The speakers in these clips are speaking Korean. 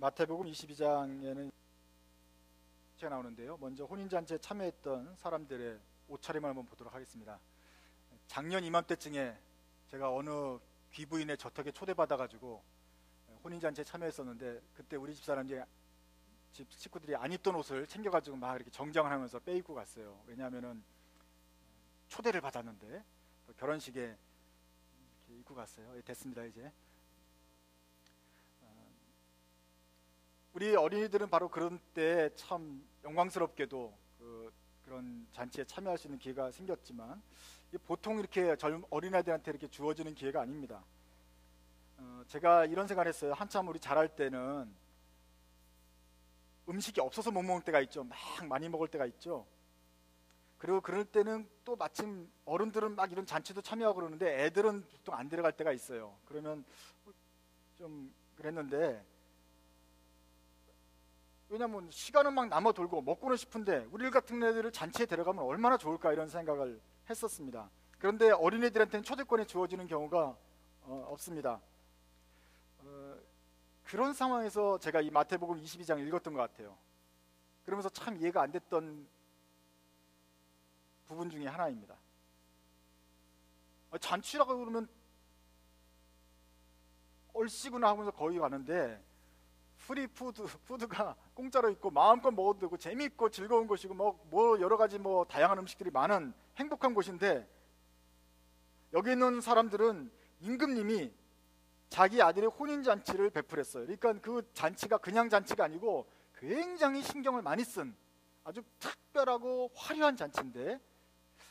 마태복음 22장에는 제가 나오는데요. 먼저 혼인잔치에 참여했던 사람들의 옷차림을 한번 보도록 하겠습니다. 작년 이맘때쯤에 제가 어느 귀부인의 저택에 초대받아가지고 혼인잔치에 참여했었는데, 그때 우리 집 사람들이, 집 식구들이 안 입던 옷을 챙겨가지고 막 이렇게 정장을 하면서 빼입고 갔어요. 왜냐하면은 초대를 받았는데 또 결혼식에 이렇게 입고 갔어요. 됐습니다. 이제 우리 어린이들은 바로 그런 때 참 영광스럽게도 그런 잔치에 참여할 수 있는 기회가 생겼지만, 보통 이렇게 어린아이들한테 이렇게 주어지는 기회가 아닙니다. 제가 이런 생각을 했어요. 한참 우리 자랄 때는 음식이 없어서 못 먹을 때가 있죠. 막 많이 먹을 때가 있죠. 그리고 그럴 때는 또 마침 어른들은 막 이런 잔치도 참여하고 그러는데 애들은 보통 안 데려갈 때가 있어요. 그러면 좀 그랬는데, 왜냐면 시간은 막 남아 돌고 먹고는 싶은데 우리 같은 애들을 잔치에 데려가면 얼마나 좋을까, 이런 생각을 했었습니다. 그런데 어린애들한테는 초대권이 주어지는 경우가 없습니다. 그런 상황에서 제가 이 마태복음 22장 읽었던 것 같아요. 그러면서 참 이해가 안 됐던 부분 중에 하나입니다. 잔치라고 그러면 얼씨구나 하면서 거기 가는데, 푸드가 공짜로 있고 마음껏 먹어도 되고 재미있고 즐거운 곳이고 뭐 여러 가지 다양한 음식들이 많은 행복한 곳인데, 여기 있는 사람들은 임금님이 자기 아들의 혼인잔치를 베풀었어요. 그러니까 그 잔치가 그냥 잔치가 아니고 굉장히 신경을 많이 쓴 아주 특별하고 화려한 잔치인데,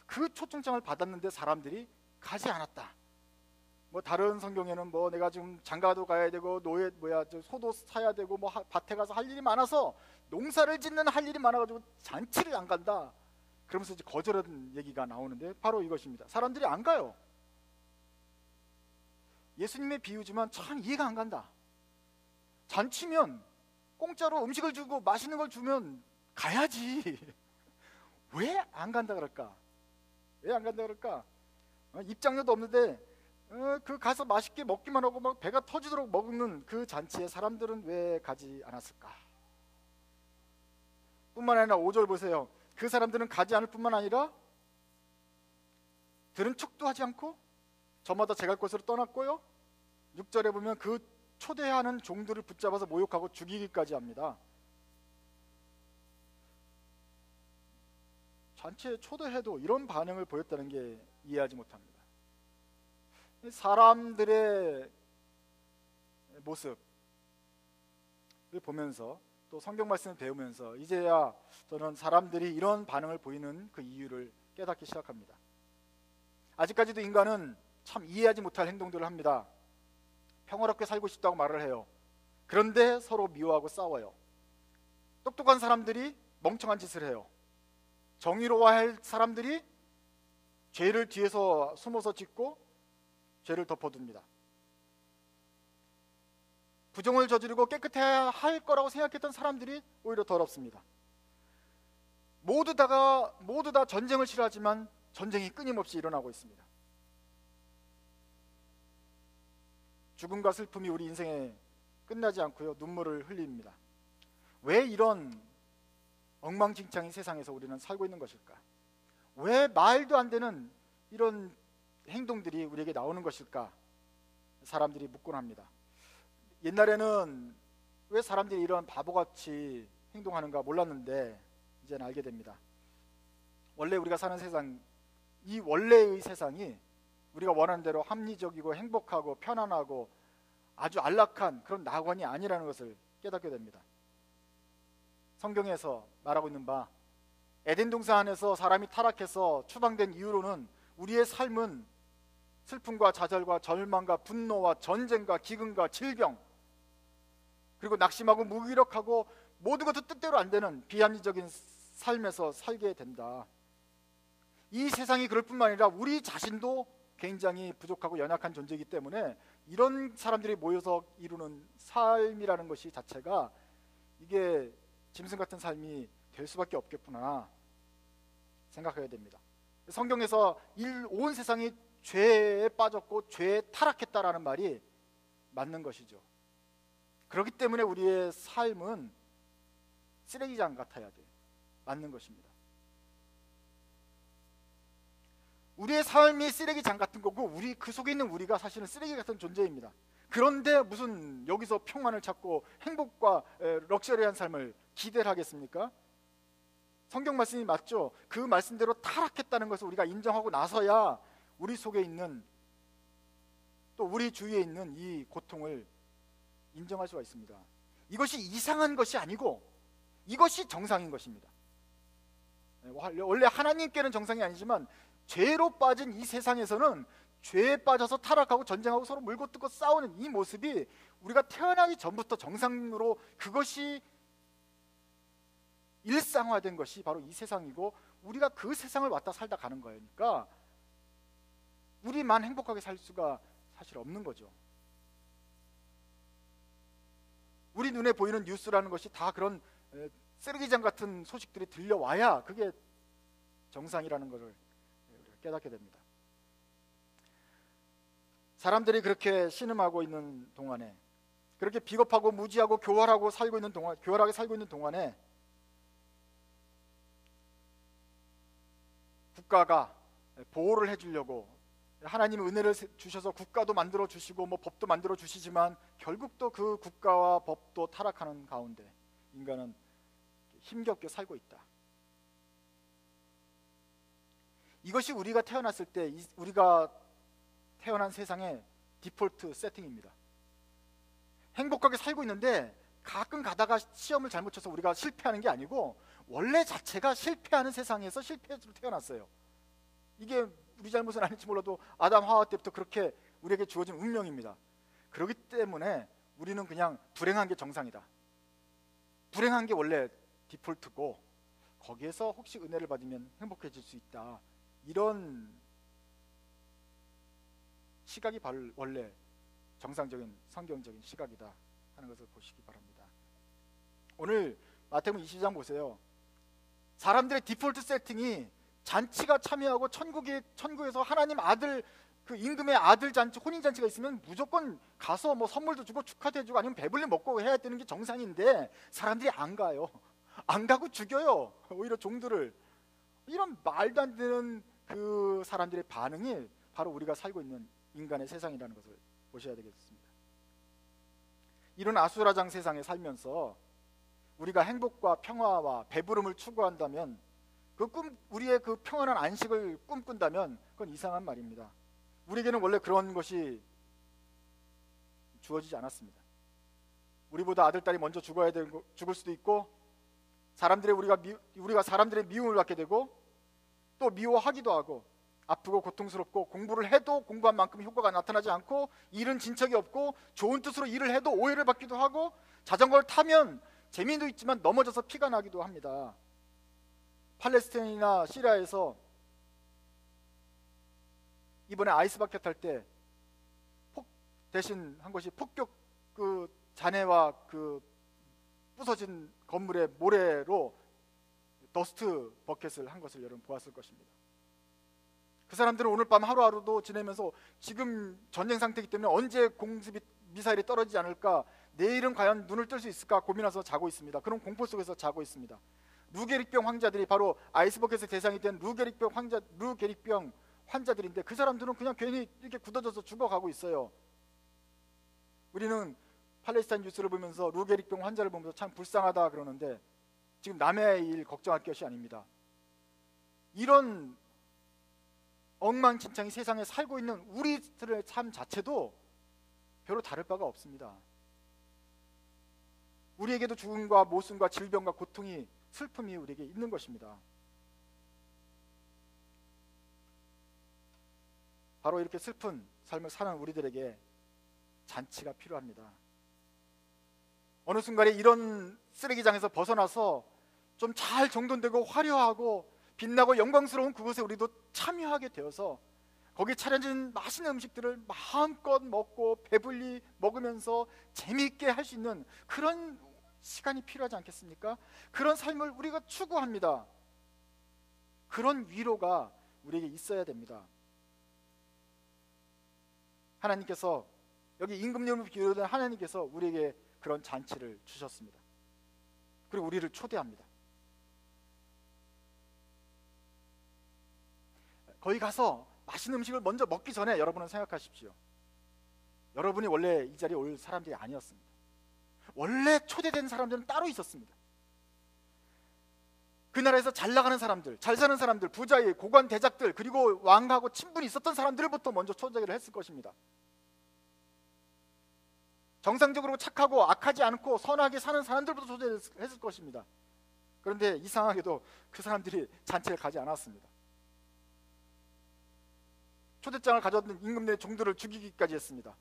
그 초청장을 받았는데 사람들이 가지 않았다. 다른 성경에는 내가 지금 장가도 가야 되고 소도 사야 되고 밭에 가서 할 일이 많아서, 농사를 짓는 할 일이 많아가지고 잔치를 안 간다, 그러면서 이제 거절하는 얘기가 나오는데 바로 이것입니다. 사람들이 안 가요. 예수님의 비유지만 참 이해가 안 간다. 잔치면 공짜로 음식을 주고 맛있는 걸 주면 가야지. 왜 안 간다 그럴까? 왜 안 간다 그럴까? 입장료도 없는데 가서 맛있게 먹기만 하고 막 배가 터지도록 먹는 그 잔치에 사람들은 왜 가지 않았을까? 뿐만 아니라 5절 보세요. 그 사람들은 가지 않을 뿐만 아니라 들은 척도 하지 않고 저마다 제갈 곳으로 떠났고요. 6절에 보면 그 초대하는 종들을 붙잡아서 모욕하고 죽이기까지 합니다. 잔치에 초대해도 이런 반응을 보였다는 게 이해하지 못합니다. 사람들의 모습을 보면서 또 성경 말씀을 배우면서 이제야 저는 사람들이 이런 반응을 보이는 그 이유를 깨닫기 시작합니다. 아직까지도 인간은 참 이해하지 못할 행동들을 합니다. 평화롭게 살고 싶다고 말을 해요. 그런데 서로 미워하고 싸워요. 똑똑한 사람들이 멍청한 짓을 해요. 정의로워할 사람들이 죄를 뒤에서 숨어서 짓고 죄를 덮어둡니다. 부정을 저지르고 깨끗해야 할 거라고 생각했던 사람들이 오히려 더럽습니다. 모두 다 전쟁을 싫어하지만 전쟁이 끊임없이 일어나고 있습니다. 죽음과 슬픔이 우리 인생에 끝나지 않고요, 눈물을 흘립니다. 왜 이런 엉망진창인 세상에서 우리는 살고 있는 것일까? 왜 말도 안 되는 이런 행동들이 우리에게 나오는 것일까? 사람들이 묻곤 합니다. 옛날에는 왜 사람들이 이런 바보같이 행동하는가 몰랐는데 이제는 알게 됩니다. 원래 우리가 사는 세상, 이 원래의 세상이 우리가 원하는 대로 합리적이고 행복하고 편안하고 아주 안락한 그런 낙원이 아니라는 것을 깨닫게 됩니다. 성경에서 말하고 있는 바, 에덴 동산 안에서 사람이 타락해서 추방된 이후로는 우리의 삶은 슬픔과 좌절과 절망과 분노와 전쟁과 기근과 질병, 그리고 낙심하고 무기력하고 모든 것도 뜻대로 안 되는 비합리적인 삶에서 살게 된다. 이 세상이 그럴 뿐만 아니라 우리 자신도 굉장히 부족하고 연약한 존재이기 때문에 이런 사람들이 모여서 이루는 삶이라는 것이 자체가 이게 짐승 같은 삶이 될 수밖에 없겠구나 생각해야 됩니다. 성경에서 온 세상이 죄에 빠졌고 죄에 타락했다라는 말이 맞는 것이죠. 그렇기 때문에 우리의 삶은 쓰레기장 같아야 돼. 맞는 것입니다. 우리의 삶이 쓰레기장 같은 거고 우리 그 속에 있는 우리가 사실은 쓰레기 같은 존재입니다. 그런데 무슨 여기서 평안을 찾고 행복과 럭셔리한 삶을 기대를 하겠습니까? 성경 말씀이 맞죠? 그 말씀대로 타락했다는 것을 우리가 인정하고 나서야 우리 속에 있는 또 우리 주위에 있는 이 고통을 인정할 수가 있습니다. 이것이 이상한 것이 아니고 이것이 정상인 것입니다. 원래 하나님께는 정상이 아니지만 죄로 빠진 이 세상에서는 죄에 빠져서 타락하고 전쟁하고 서로 물고 뜯고 싸우는 이 모습이 우리가 태어나기 전부터 정상으로 그것이 일상화된 것이 바로 이 세상이고 우리가 그 세상을 왔다 살다 가는 거니까 우리만 행복하게 살 수가 사실 없는 거죠. 우리 눈에 보이는 뉴스라는 것이 다 그런 쓰레기장 같은 소식들이 들려와야 그게 정상이라는 것을 깨닫게 됩니다. 사람들이 그렇게 신음하고 있는 동안에, 그렇게 비겁하고 무지하고 교활하게 살고 있는 동안에 국가가 보호를 해주려고 하나님의 은혜를 주셔서 국가도 만들어 주시고 법도 만들어 주시지만 결국 또 그 국가와 법도 타락하는 가운데 인간은 힘겹게 살고 있다. 이것이 우리가 태어났을 때 우리가 태어난 세상의 디폴트 세팅입니다. 행복하게 살고 있는데 가끔 가다가 시험을 잘못 쳐서 우리가 실패하는 게 아니고 원래 자체가 실패하는 세상에서 실패자로 태어났어요. 이게 우리 잘못은 아닐지 몰라도 아담 하와 때부터 그렇게 우리에게 주어진 운명입니다. 그렇기 때문에 우리는 그냥 불행한 게 정상이다. 불행한 게 원래 디폴트고 거기에서 혹시 은혜를 받으면 행복해질 수 있다. 이런 시각이 원래 정상적인 성경적인 시각이다 하는 것을 보시기 바랍니다. 오늘 마태복음 22장 보세요. 사람들의 디폴트 세팅이 잔치가 참여하고 천국에서 하나님 아들 그 임금의 아들 잔치 혼인 잔치가 있으면 무조건 가서 선물도 주고 축하도 해주고 아니면 배불리 먹고 해야 되는 게 정상인데 사람들이 안 가요. 안 가고 죽여요. 오히려 종들을. 이런 말도 안 되는 그 사람들의 반응이 바로 우리가 살고 있는 인간의 세상이라는 것을 보셔야 되겠습니다. 이런 아수라장 세상에 살면서 우리가 행복과 평화와 배부름을 추구한다면 우리의 그 평안한 안식을 꿈꾼다면 그건 이상한 말입니다. 우리에게는 원래 그런 것이 주어지지 않았습니다. 우리보다 아들, 딸이 먼저 죽을 수도 있고 우리가 사람들의 미움을 받게 되고 또 미워하기도 하고 아프고 고통스럽고 공부를 해도 공부한 만큼 효과가 나타나지 않고 일은 진척이 없고 좋은 뜻으로 일을 해도 오해를 받기도 하고 자전거를 타면 재미도 있지만 넘어져서 피가 나기도 합니다. 팔레스타인이나 시리아에서 이번에 아이스바켓 탈 때 대신 한 것이 폭격 그 잔해와 그 부서진 건물의 모래로 더스트 버켓을 한 것을 여러분 보았을 것입니다. 그 사람들은 오늘 밤 하루하루도 지내면서 지금 전쟁 상태이기 때문에 언제 공습이 미사일이 떨어지지 않을까, 내일은 과연 눈을 뜰 수 있을까 고민해서 자고 있습니다. 그런 공포 속에서 자고 있습니다. 루게릭병 환자들이 바로 아이스버켓의 대상이 된 루게릭병 환자들인데 그 사람들은 그냥 괜히 이렇게 굳어져서 죽어가고 있어요. 우리는 팔레스타인 뉴스를 보면서 루게릭병 환자를 보면서 참 불쌍하다 그러는데 지금 남의 일 걱정할 것이 아닙니다. 이런 엉망진창이 세상에 살고 있는 우리들의 삶 자체도 별로 다를 바가 없습니다. 우리에게도 죽음과 모순과 질병과 고통이 슬픔이 우리에게 있는 것입니다. 바로 이렇게 슬픈 삶을 사는 우리들에게 잔치가 필요합니다. 어느 순간에 이런 쓰레기장에서 벗어나서 좀 잘 정돈되고 화려하고 빛나고 영광스러운 그곳에 우리도 참여하게 되어서 거기에 차려진 맛있는 음식들을 마음껏 먹고 배불리 먹으면서 재미있게 할 수 있는 그런 시간이 필요하지 않겠습니까? 그런 삶을 우리가 추구합니다. 그런 위로가 우리에게 있어야 됩니다. 하나님께서 여기 임금님을 비롯한 하나님께서 우리에게 그런 잔치를 주셨습니다. 그리고 우리를 초대합니다. 거기 가서 맛있는 음식을 먼저 먹기 전에 여러분은 생각하십시오. 여러분이 원래 이 자리에 올 사람들이 아니었습니다. 원래 초대된 사람들은 따로 있었습니다. 그 나라에서 잘 나가는 사람들, 잘 사는 사람들, 부자의 고관 대작들, 그리고 왕하고 친분이 있었던 사람들부터 먼저 초대를 했을 것입니다. 정상적으로 착하고 악하지 않고 선하게 사는 사람들부터 초대를 했을 것입니다. 그런데 이상하게도 그 사람들이 잔치를 가지 않았습니다. 초대장을 가져왔던 임금의 종들을 죽이기까지 했습니다.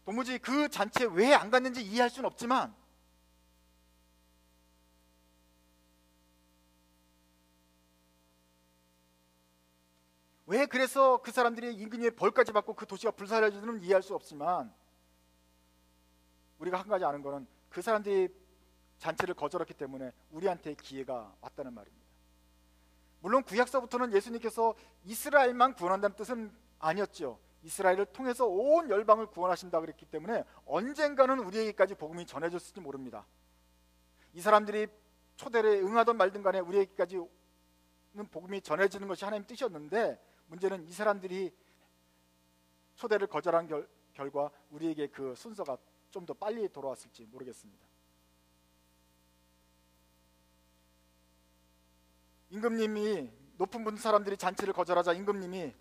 도무지 그 잔치에 왜 안 갔는지 이해할 수는 없지만 왜 그래서 그 사람들이 임금의 벌까지 받고 그 도시가 불살려지는지는 이해할 수 없지만 우리가 한 가지 아는 것은 그 사람들이 잔치를 거절했기 때문에 우리한테 기회가 왔다는 말입니다. 물론 구약서부터는 예수님께서 이스라엘만 구원한다는 뜻은 아니었죠. 이스라엘을 통해서 온 열방을 구원하신다 그랬기 때문에 언젠가는 우리에게까지 복음이 전해졌을지 모릅니다. 이 사람들이 초대를 응하던 말든 간에 우리에게까지는 복음이 전해지는 것이 하나님의 뜻이었는데 문제는 이 사람들이 초대를 거절한 결과 우리에게 그 순서가 좀 더 빨리 돌아왔을지 모르겠습니다. 임금님이 높은 분 사람들이 잔치를 거절하자 임금님이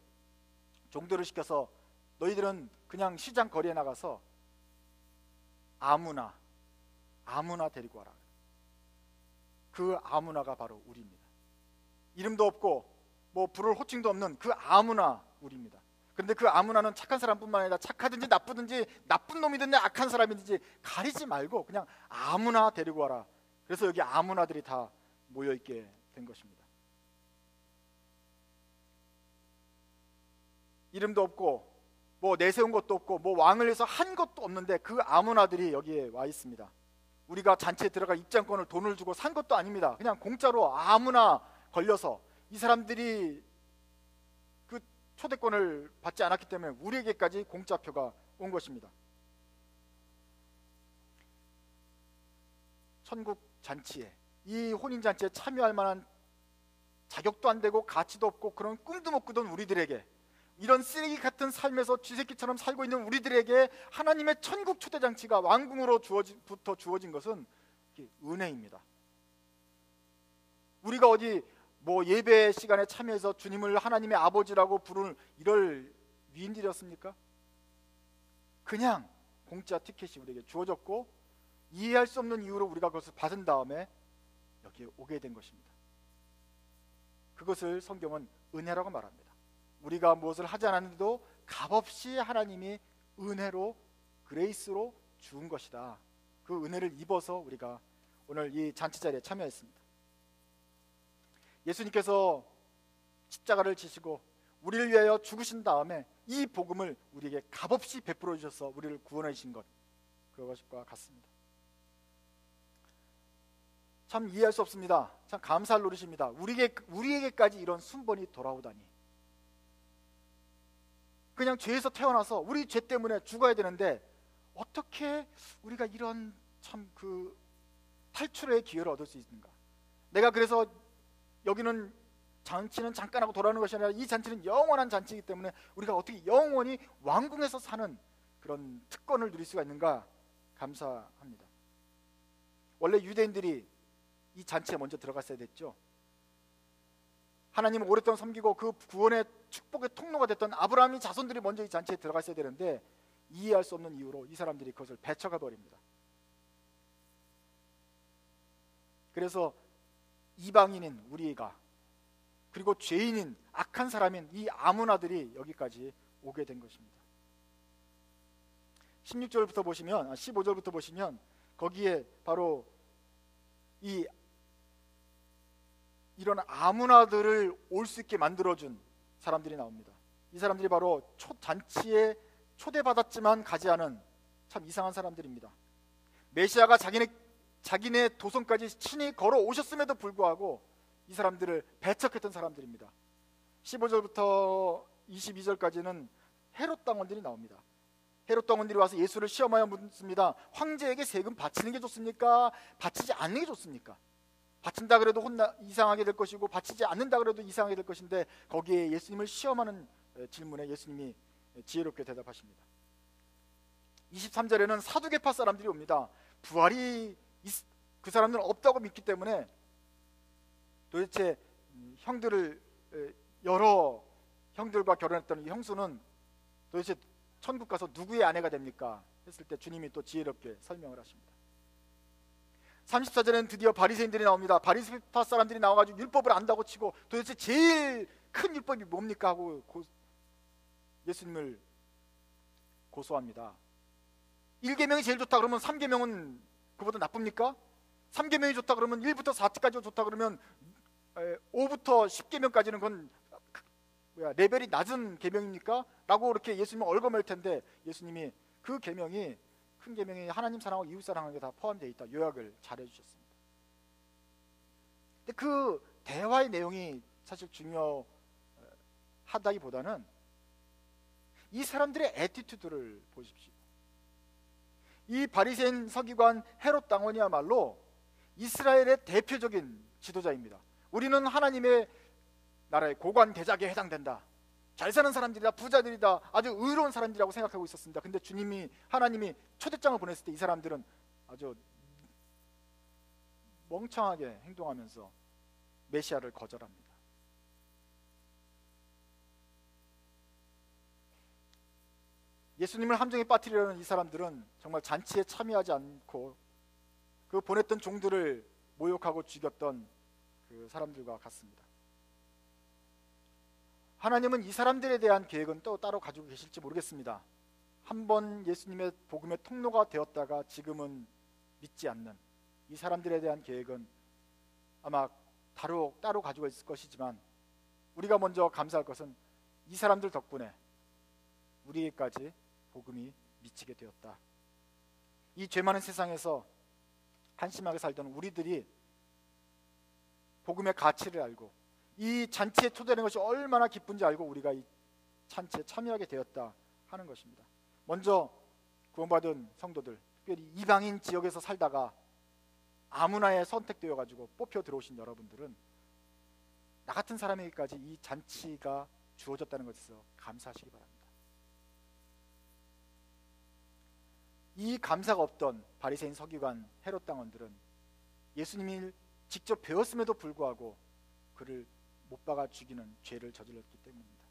종들을 시켜서 너희들은 그냥 시장 거리에 나가서 아무나 데리고 와라. 그 아무나가 바로 우리입니다. 이름도 없고 뭐 부를 호칭도 없는 그 아무나 우리입니다. 그런데 그 아무나는 착한 사람뿐만 아니라 착하든지 나쁘든지 나쁜 놈이든지 악한 사람이든지 가리지 말고 그냥 아무나 데리고 와라. 그래서 여기 아무나들이 다 모여있게 된 것입니다. 이름도 없고 뭐 내세운 것도 없고 뭐 왕을 위해서 한 것도 없는데 그 아무나들이 여기에 와 있습니다. 우리가 잔치에 들어가 입장권을 돈을 주고 산 것도 아닙니다. 그냥 공짜로 아무나 걸려서 이 사람들이 그 초대권을 받지 않았기 때문에 우리에게까지 공짜표가 온 것입니다. 천국 잔치에, 이 혼인잔치에 참여할 만한 자격도 안 되고 가치도 없고 그런 꿈도 못 꾸던 우리들에게, 이런 쓰레기 같은 삶에서 쥐새끼처럼 살고 있는 우리들에게 하나님의 천국 초대잔치가 왕궁으로부터 주어진 것은 은혜입니다. 우리가 어디 뭐 예배 시간에 참여해서 주님을 하나님의 아버지라고 부르는 이럴 위인들이었습니까? 그냥 공짜 티켓이 우리에게 주어졌고 이해할 수 없는 이유로 우리가 그것을 받은 다음에 여기에 오게 된 것입니다. 그것을 성경은 은혜라고 말합니다. 우리가 무엇을 하지 않았는데도 값없이 하나님이 은혜로, 그레이스로 주은 것이다. 그 은혜를 입어서 우리가 오늘 이 잔치 자리에 참여했습니다. 예수님께서 십자가를 지시고 우리를 위하여 죽으신 다음에 이 복음을 우리에게 값없이 베풀어 주셔서 우리를 구원해 주신 것, 그것과 같습니다. 참 이해할 수 없습니다. 참 감사할 노릇입니다. 우리에게까지 이런 순번이 돌아오다니. 그냥 죄에서 태어나서 우리 죄 때문에 죽어야 되는데 어떻게 우리가 이런 참 그 탈출의 기회를 얻을 수 있는가? 내가 그래서 여기는 잔치는 잠깐 하고 돌아오는 것이 아니라 이 잔치는 영원한 잔치이기 때문에 우리가 어떻게 영원히 왕궁에서 사는 그런 특권을 누릴 수가 있는가 감사합니다. 원래 유대인들이 이 잔치에 먼저 들어갔어야 됐죠. 하나님을 오랫동안 섬기고 그 구원의 축복의 통로가 됐던 아브라함의 자손들이 먼저 이 잔치에 들어갔어야 되는데 이해할 수 없는 이유로 이 사람들이 그것을 배척해 버립니다. 그래서 이방인인 우리가, 그리고 죄인인 악한 사람인 이 아무나들이 여기까지 오게 된 것입니다. 16절부터 보시면 15절부터 보시면 거기에 바로 이런 아무나들을 올 수 있게 만들어준 사람들이 나옵니다. 이 사람들이 바로 잔치에 초대받았지만 가지 않은 참 이상한 사람들입니다. 메시아가 자기네 도성까지 친히 걸어오셨음에도 불구하고 이 사람들을 배척했던 사람들입니다. 15절부터 22절까지는 헤롯 당원들이 나옵니다. 헤롯 당원들이 와서 예수를 시험하여 묻습니다. 황제에게 세금 바치는 게 좋습니까? 바치지 않는 게 좋습니까? 바친다 그래도 이상하게 될 것이고 바치지 않는다 그래도 이상하게 될 것인데, 거기에 예수님을 시험하는 질문에 예수님이 지혜롭게 대답하십니다. 23절에는 사두개파 사람들이 옵니다. 부활이 그 사람들은 없다고 믿기 때문에 도대체 여러 형들과 결혼했던 이 형수는 도대체 천국 가서 누구의 아내가 됩니까? 했을 때 주님이 또 지혜롭게 설명을 하십니다. 34절에는 드디어 바리새인들이 나옵니다. 바리새파 사람들이 나와가지고 율법을 안다고 치고 도대체 제일 큰 율법이 뭡니까 하고 예수님을 고소합니다. 1계명이 제일 좋다 그러면 3계명은 그보다 나쁩니까? 3계명이 좋다 그러면 1부터 4까지가 좋다 그러면 5부터 10계명까지는 그건 레벨이 낮은 계명입니까? 라고 이렇게 예수님은 얽어맬 텐데, 예수님이 그 계명이, 큰 계명이 하나님 사랑하고 이웃 사랑하는 게 다 포함되어 있다, 요약을 잘 해주셨습니다. 근데 그 대화의 내용이 사실 중요하다기보다는 이 사람들의 애티튜드를 보십시오. 이 바리새인 서기관 헤롯 당원이야말로 이스라엘의 대표적인 지도자입니다. 우리는 하나님의 나라의 고관 대작에 해당된다, 잘 사는 사람들이다, 부자들이다, 아주 의로운 사람들이라고 생각하고 있었습니다. 근데 하나님이 초대장을 보냈을 때 이 사람들은 아주 멍청하게 행동하면서 메시아를 거절합니다. 예수님을 함정에 빠뜨리려는 이 사람들은 정말 잔치에 참여하지 않고 그 보냈던 종들을 모욕하고 죽였던 그 사람들과 같습니다. 하나님은 이 사람들에 대한 계획은 또 따로 가지고 계실지 모르겠습니다. 한번 예수님의 복음의 통로가 되었다가 지금은 믿지 않는 이 사람들에 대한 계획은 아마 따로 가지고 있을 것이지만, 우리가 먼저 감사할 것은 이 사람들 덕분에 우리에게까지 복음이 미치게 되었다. 이 죄 많은 세상에서 한심하게 살던 우리들이 복음의 가치를 알고 이 잔치에 초대하는 것이 얼마나 기쁜지 알고 우리가 이 잔치에 참여하게 되었다 하는 것입니다. 먼저 구원받은 성도들, 특별히 이방인 지역에서 살다가 아무나에 선택되어 가지고 뽑혀 들어오신 여러분들은 나 같은 사람에게까지 이 잔치가 주어졌다는 것에서 감사하시기 바랍니다. 이 감사가 없던 바리새인 서기관 헤롯 당원들은 예수님이 직접 배웠음에도 불구하고 그를 못 박아 죽이는 죄를 저질렀기 때문입니다.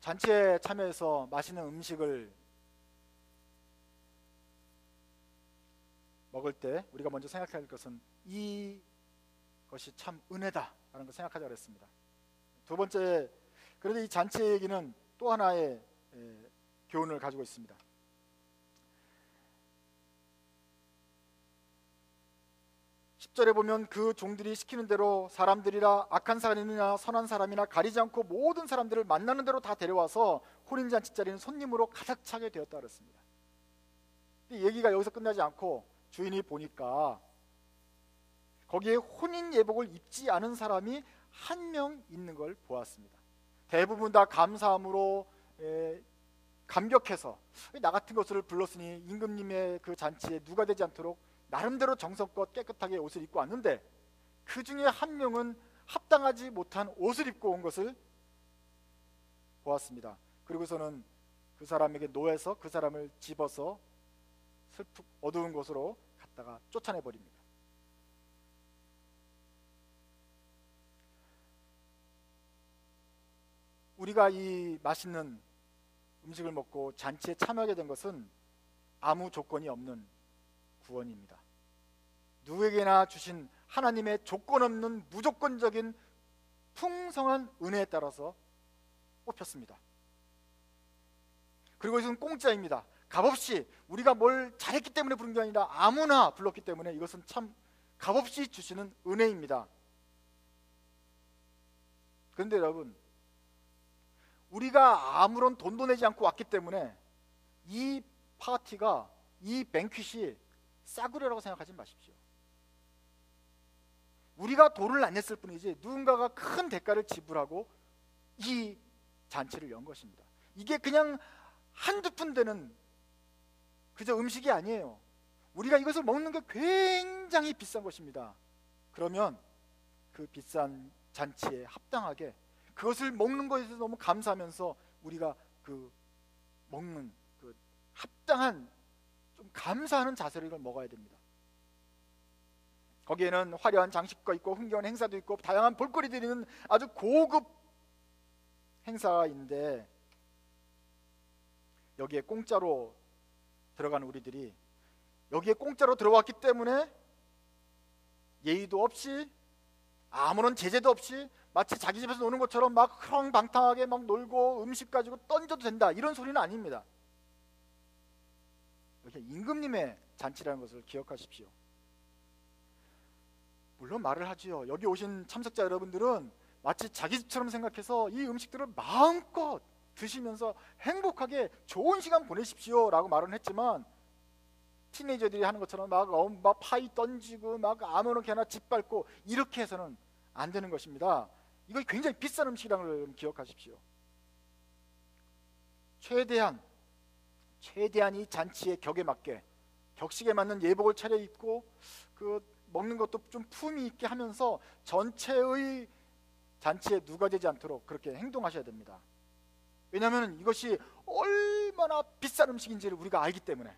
잔치에 참여해서 맛있는 음식을 먹을 때 우리가 먼저 생각해야 할 것은 이것이 참 은혜다라는 걸 생각하자고 그랬습니다. 두 번째, 그런데 이 잔치의 얘기는 또 하나의 교훈을 가지고 있습니다. 10절에 보면 그 종들이 시키는 대로 사람들이라 악한 사람이나 선한 사람이나 가리지 않고 모든 사람들을 만나는 대로 다 데려와서 혼인잔치 자리는 손님으로 가득 차게 되었다 그랬습니다. 근데 얘기가 여기서 끝나지 않고 주인이 보니까 거기에 혼인 예복을 입지 않은 사람이 한 명 있는 걸 보았습니다. 대부분 다 감사함으로 감격해서 나 같은 것을 불렀으니 임금님의 그 잔치에 누가 되지 않도록 나름대로 정성껏 깨끗하게 옷을 입고 왔는데, 그 중에 한 명은 합당하지 못한 옷을 입고 온 것을 보았습니다. 그리고서는 그 사람에게 노해서 그 사람을 집어서 어두운 곳으로 갔다가 쫓아내버립니다. 우리가 이 맛있는 음식을 먹고 잔치에 참여하게 된 것은 아무 조건이 없는 구원입니다. 누구에게나 주신 하나님의 조건 없는 무조건적인 풍성한 은혜에 따라서 뽑혔습니다. 그리고 이것은 공짜입니다. 값없이, 우리가 뭘 잘했기 때문에 부른 게 아니라 아무나 불렀기 때문에 이것은 참 값없이 주시는 은혜입니다. 그런데 여러분, 우리가 아무런 돈도 내지 않고 왔기 때문에 이 파티가, 이 뱅퀴시 싸구려라고 생각하지 마십시오. 우리가 돈을 안 냈을 뿐이지 누군가가 큰 대가를 지불하고 이 잔치를 연 것입니다. 이게 그냥 한두 푼 되는 그저 음식이 아니에요. 우리가 이것을 먹는 게 굉장히 비싼 것입니다. 그러면 그 비싼 잔치에 합당하게 그것을 먹는 것에 대해서 너무 감사하면서 우리가 그 먹는 그 합당한 좀 감사하는 자세로 이걸 먹어야 됩니다. 거기에는 화려한 장식과 있고 흥겨운 행사도 있고 다양한 볼거리들이 있는 아주 고급 행사인데, 여기에 공짜로 들어간 우리들이 여기에 공짜로 들어왔기 때문에 예의도 없이 아무런 제재도 없이 마치 자기 집에서 노는 것처럼 막 흐렁방탕하게 막 놀고 음식 가지고 던져도 된다, 이런 소리는 아닙니다. 여기 임금님의 잔치라는 것을 기억하십시오. 물론 말을 하지요. 여기 오신 참석자 여러분들은 마치 자기 집처럼 생각해서 이 음식들을 마음껏 드시면서 행복하게 좋은 시간 보내십시오 라고 말은 했지만, 티네이저들이 하는 것처럼 막 파이 던지고 막 아무렇게나 짓밟고 이렇게 해서는 안 되는 것입니다. 이거 굉장히 비싼 음식이라는 걸 기억하십시오. 최대한 이 잔치의 격에 맞게 격식에 맞는 예복을 차려입고 그 먹는 것도 좀 품위 있게 하면서 전체의 잔치에 누가 되지 않도록 그렇게 행동하셔야 됩니다. 왜냐하면 이것이 얼마나 비싼 음식인지를 우리가 알기 때문에,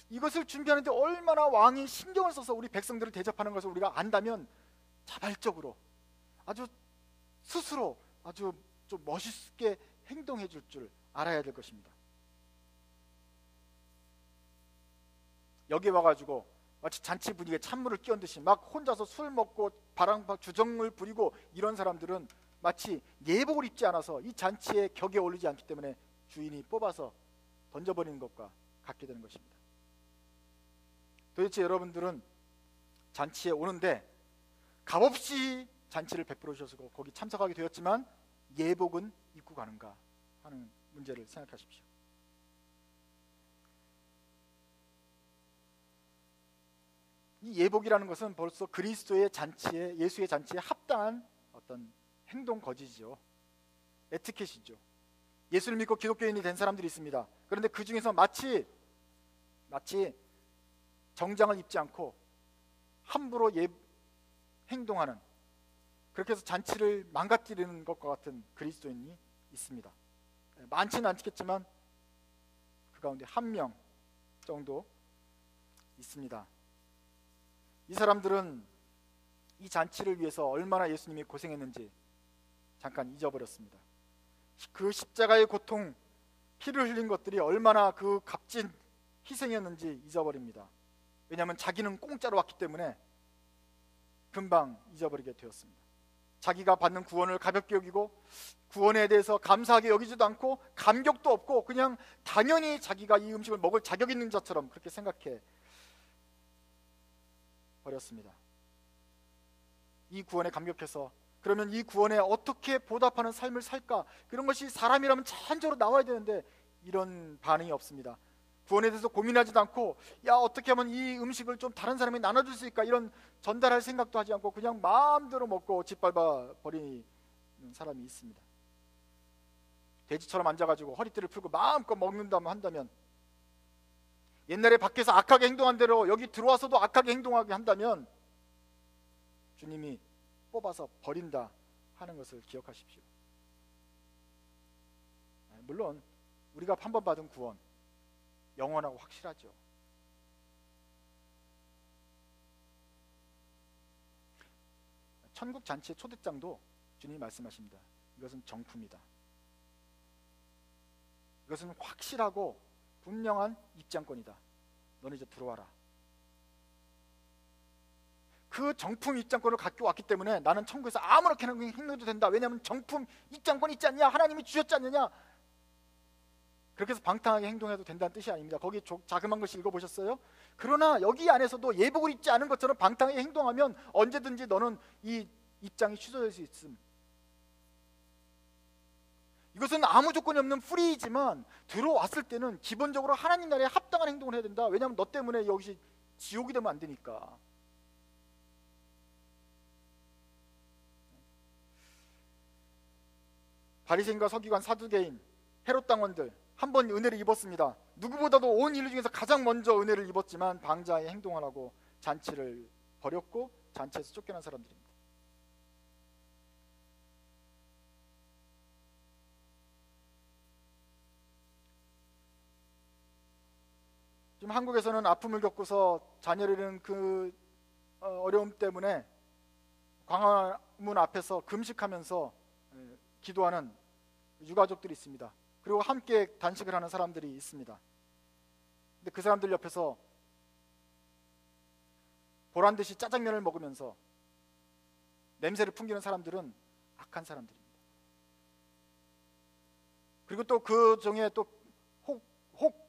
이것을 준비하는데 얼마나 왕이 신경을 써서 우리 백성들을 대접하는 것을 우리가 안다면 자발적으로 아주 스스로 아주 좀 멋있게 행동해 줄 줄 알아야 될 것입니다. 여기 와가지고 마치 잔치 분위기에 찬물을 끼얹듯이 막 혼자서 술 먹고 주정을 부리고 이런 사람들은 마치 예복을 입지 않아서 이 잔치의 격에 어울리지 않기 때문에 주인이 뽑아서 던져버리는 것과 같게 되는 것입니다. 도대체 여러분들은 잔치에 오는데 값없이 잔치를 베풀어 주셔서 거기 참석하게 되었지만 예복은 입고 가는가 하는 문제를 생각하십시오. 이 예복이라는 것은 벌써 그리스도의 잔치에, 예수의 잔치에 합당한 어떤 행동 거지죠. 에티켓이죠. 예수를 믿고 기독교인이 된 사람들이 있습니다. 그런데 그 중에서 마치 정장을 입지 않고 함부로 행동하는, 그렇게 해서 잔치를 망가뜨리는 것과 같은 그리스도인이 있습니다. 많지는 않겠지만 그 가운데 한 명 정도 있습니다. 이 사람들은 이 잔치를 위해서 얼마나 예수님이 고생했는지 잠깐 잊어버렸습니다. 그 십자가의 고통, 피를 흘린 것들이 얼마나 그 값진 희생이었는지 잊어버립니다. 왜냐하면 자기는 공짜로 왔기 때문에 금방 잊어버리게 되었습니다. 자기가 받는 구원을 가볍게 여기고 구원에 대해서 감사하게 여기지도 않고 감격도 없고 그냥 당연히 자기가 이 음식을 먹을 자격 있는 자처럼 그렇게 생각해 버렸습니다. 이 구원에 감격해서 그러면 이 구원에 어떻게 보답하는 삶을 살까, 그런 것이 사람이라면 자연적으로 나와야 되는데 이런 반응이 없습니다. 구원에 대해서 고민하지도 않고 어떻게 하면 이 음식을 좀 다른 사람이 나눠줄 수 있을까, 이런 전달할 생각도 하지 않고 그냥 마음대로 먹고 짓밟아 버리는 사람이 있습니다. 돼지처럼 앉아가지고 허리띠를 풀고 마음껏 먹는다면 한다면, 옛날에 밖에서 악하게 행동한 대로 여기 들어와서도 악하게 행동하게 한다면 주님이 뽑아서 버린다 하는 것을 기억하십시오. 물론 우리가 한 번 받은 구원 영원하고 확실하죠. 천국 잔치의 초대장도 주님이 말씀하십니다. 이것은 정품이다. 이것은 확실하고 분명한 입장권이다. 너는 이제 들어와라. 그 정품 입장권을 갖고 왔기 때문에 나는 천국에서 아무렇게나 행동해도 된다. 왜냐하면 정품 입장권이 있지 않냐, 하나님이 주셨지 않느냐. 그렇게 해서 방탕하게 행동해도 된다는 뜻이 아닙니다. 거기 자그마한 글씨 읽어보셨어요? 그러나 여기 안에서도 예복을 입지 않은 것처럼 방탕하게 행동하면 언제든지 너는 이 입장이 취소될 수 있음. 이것은 아무 조건이 없는 프리이지만 들어왔을 때는 기본적으로 하나님 나라에 합당한 행동을 해야 된다. 왜냐하면 너 때문에 여기서 지옥이 되면 안 되니까. 바리새인과 서기관, 사두개인, 헤롯 당원들 한 번 은혜를 입었습니다. 누구보다도 온 인류 중에서 가장 먼저 은혜를 입었지만 방자의 행동을 하고 잔치를 버렸고 잔치에서 쫓겨난 사람들입니다. 지금 한국에서는 아픔을 겪고서 자녀를 잃은 그 어려움 때문에 광화문 앞에서 금식하면서 기도하는 유가족들이 있습니다. 그리고 함께 단식을 하는 사람들이 있습니다. 근데 그 사람들 옆에서 보란듯이 짜장면을 먹으면서 냄새를 풍기는 사람들은 악한 사람들입니다. 그리고 또 그 중에 또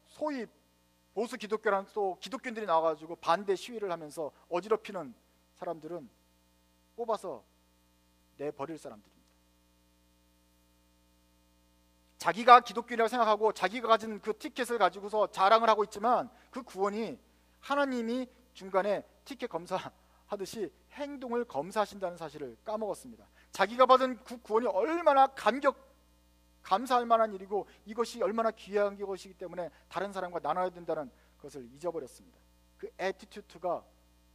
소위 보수 기독교라는 또 기독교인들이 나와가지고 반대 시위를 하면서 어지럽히는 사람들은 뽑아서 내버릴 사람들입니다. 자기가 기독교인이라고 생각하고 자기가 가진 그 티켓을 가지고서 자랑을 하고 있지만 그 구원이 하나님이 중간에 티켓 검사하듯이 행동을 검사하신다는 사실을 까먹었습니다. 자기가 받은 그 구원이 얼마나 감사할 만한 일이고 이것이 얼마나 귀한 것이기 때문에 다른 사람과 나눠야 된다는 것을 잊어버렸습니다. 그 애티튜드가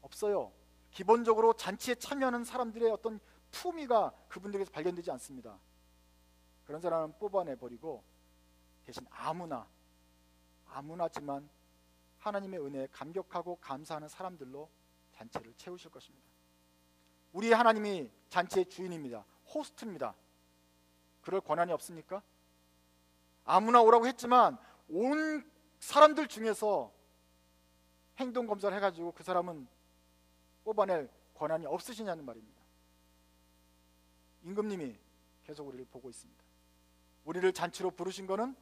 없어요. 기본적으로 잔치에 참여하는 사람들의 어떤 품위가 그분들에게서 발견되지 않습니다. 그런 사람은 뽑아내버리고 대신 아무나지만 하나님의 은혜에 감격하고 감사하는 사람들로 잔치를 채우실 것입니다. 우리 하나님이 잔치의 주인입니다. 호스트입니다. 그럴 권한이 없습니까? 아무나 오라고 했지만 온 사람들 중에서 행동 검사를 해가지고 그 사람은 뽑아낼 권한이 없으시냐는 말입니다. 임금님이 계속 우리를 보고 있습니다. 우리를 잔치로 부르신 것은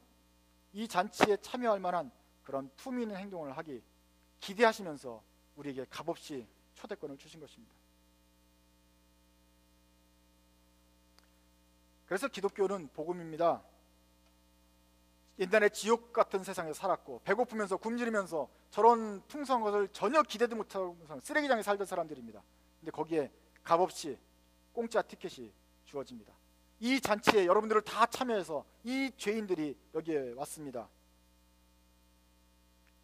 이 잔치에 참여할 만한 그런 품위 있는 행동을 하기 기대하시면서 우리에게 값없이 초대권을 주신 것입니다. 그래서 기독교는 복음입니다. 옛날에 지옥 같은 세상에 살았고 배고프면서 굶주리면서 저런 풍성한 것을 전혀 기대도 못하고 쓰레기장에 살던 사람들입니다. 근데 거기에 값없이 공짜 티켓이 주어집니다. 이 잔치에 여러분들을 다 참여해서 이 죄인들이 여기에 왔습니다.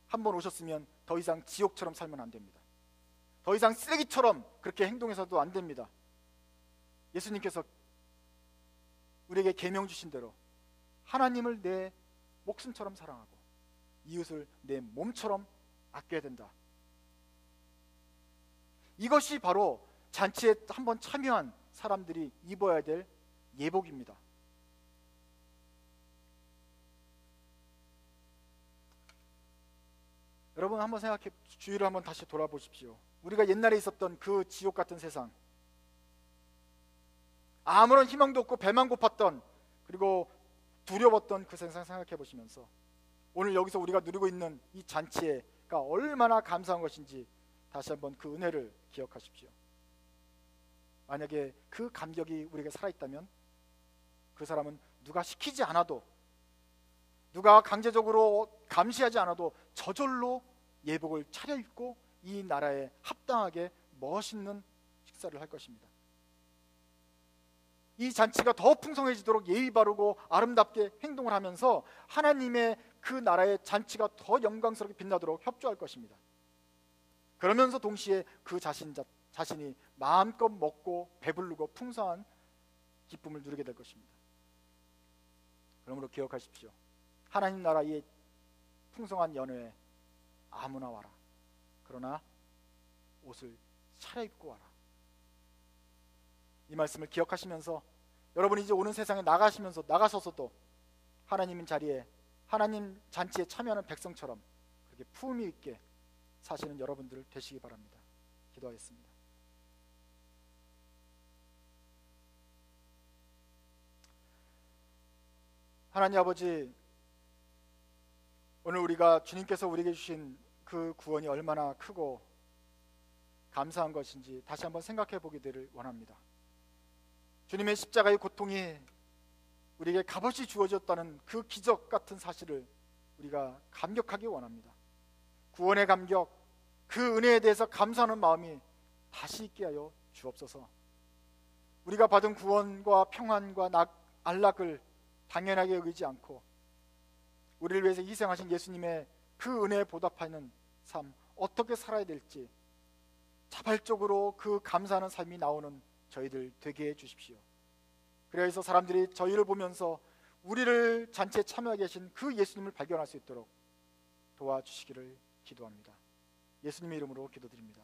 한번 오셨으면 더 이상 지옥처럼 살면 안 됩니다. 더 이상 쓰레기처럼 그렇게 행동해서도 안 됩니다. 예수님께서 우리에게 계명 주신 대로 하나님을 내 목숨처럼 사랑하고 이웃을 내 몸처럼 아껴야 된다. 이것이 바로 잔치에 한번 참여한 사람들이 입어야 될 예복입니다. 여러분 한번 생각해 주위를 한번 다시 돌아보십시오. 우리가 옛날에 있었던 그 지옥 같은 세상, 아무런 희망도 없고 배만 고팠던 그리고 두려웠던 그 세상 생각해 보시면서 오늘 여기서 우리가 누리고 있는 이 잔치가 얼마나 감사한 것인지 다시 한번 그 은혜를 기억하십시오. 만약에 그 감격이 우리에게 살아있다면 그 사람은 누가 시키지 않아도 누가 강제적으로 감시하지 않아도 저절로 예복을 차려입고 이 나라에 합당하게 멋있는 식사를 할 것입니다. 이 잔치가 더 풍성해지도록 예의 바르고 아름답게 행동을 하면서 하나님의 그 나라의 잔치가 더 영광스럽게 빛나도록 협조할 것입니다. 그러면서 동시에 그 자신이 마음껏 먹고 배부르고 풍성한 기쁨을 누리게 될 것입니다. 그러므로 기억하십시오. 하나님 나라의 풍성한 연회에 아무나 와라. 그러나 옷을 차려입고 와라. 이 말씀을 기억하시면서 여러분이 이제 오는 세상에 나가서서도 하나님 자리에 하나님 잔치에 참여하는 백성처럼 그렇게 품위 있게 사시는 여러분들 되시기 바랍니다. 기도하겠습니다. 하나님 아버지, 오늘 우리가 주님께서 우리에게 주신 그 구원이 얼마나 크고 감사한 것인지 다시 한번 생각해 보게 되기를 원합니다. 주님의 십자가의 고통이 우리에게 값없이 주어졌다는 그 기적 같은 사실을 우리가 감격하기 원합니다. 구원의 감격, 그 은혜에 대해서 감사하는 마음이 다시 있게 하여 주옵소서. 우리가 받은 구원과 평안과 안락을 당연하게 여기지 않고 우리를 위해서 희생하신 예수님의 그 은혜에 보답하는 삶, 어떻게 살아야 될지 자발적으로 그 감사하는 삶이 나오는 저희들 되게 해 주십시오. 그래서 사람들이 저희를 보면서 우리를 잔치에 참여하게 하신 그 예수님을 발견할 수 있도록 도와주시기를 기도합니다. 예수님의 이름으로 기도드립니다.